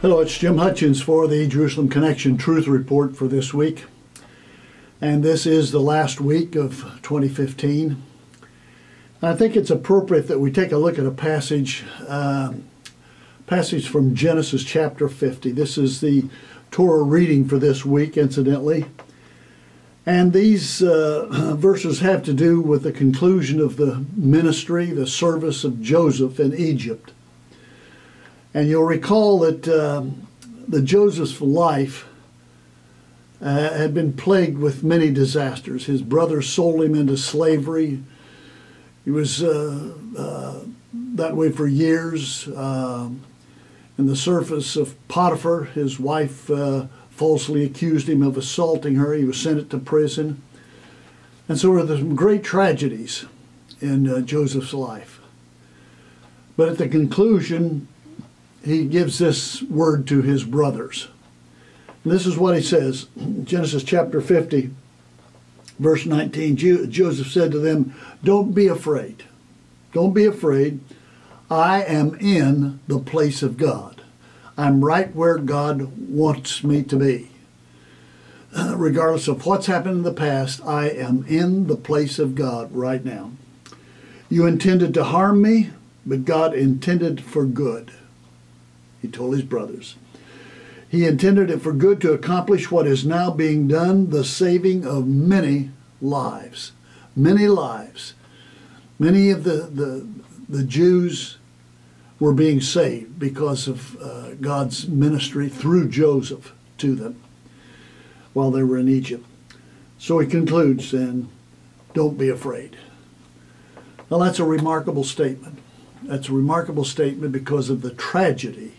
Hello, it's Jim Hutchins for the Jerusalem Connection Truth Report for this week. And this is the last week of 2015. I think it's appropriate that we take a look at a passage from Genesis chapter 50. This is the Torah reading for this week, incidentally. And these verses have to do with the conclusion of the ministry, the service of Joseph in Egypt. And you'll recall that the Joseph's life had been plagued with many disasters. His brothers sold him into slavery. He was that way for years. In the service of Potiphar, his wife falsely accused him of assaulting her. He was sent to prison. And so there were some great tragedies in Joseph's life. But at the conclusion, he gives this word to his brothers. And this is what he says, Genesis chapter 50, verse 19. Joseph said to them, "Don't be afraid. Don't be afraid. I am in the place of God. I'm right where God wants me to be. Regardless of what's happened in the past, I am in the place of God right now. You intended to harm me, but God intended for good." He told his brothers. He intended it for good to accomplish what is now being done, the saving of many lives. Many lives. Many of the Jews were being saved because of God's ministry through Joseph to them while they were in Egypt. So he concludes then, don't be afraid. Now that's a remarkable statement. That's a remarkable statement because of the tragedy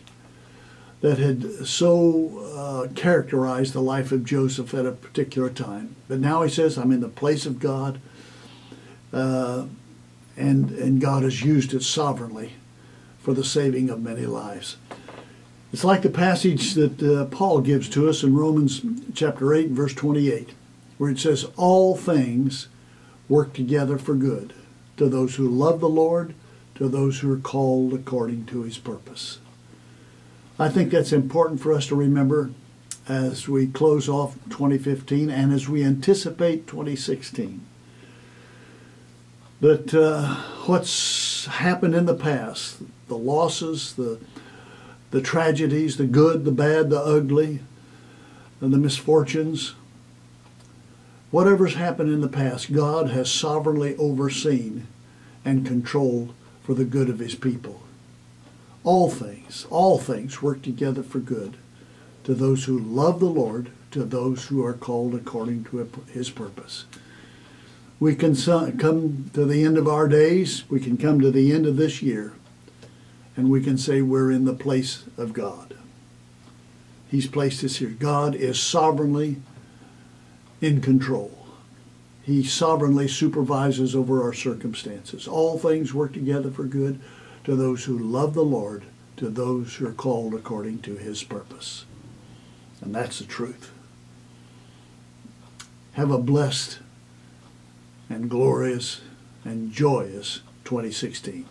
that had so characterized the life of Joseph at a particular time. But now he says, I'm in the place of God, and God has used it sovereignly for the saving of many lives. It's like the passage that Paul gives to us in Romans chapter 8, verse 28, where it says, all things work together for good to those who love the Lord, to those who are called according to his purpose. I think that's important for us to remember as we close off 2015 and as we anticipate 2016. That what's happened in the past, the losses, the tragedies, the good, the bad, the ugly, and the misfortunes, whatever's happened in the past, God has sovereignly overseen and controlled for the good of his people. All things work together for good to those who love the Lord, to those who are called according to his purpose. We can come to the end of our days, we can come to the end of this year, and we can say we're in the place of God. He's placed us here. God is sovereignly in control. He sovereignly supervises over our circumstances. All things work together for good to those who love the Lord, to those who are called according to his purpose. And that's the truth. Have a blessed and glorious and joyous 2016.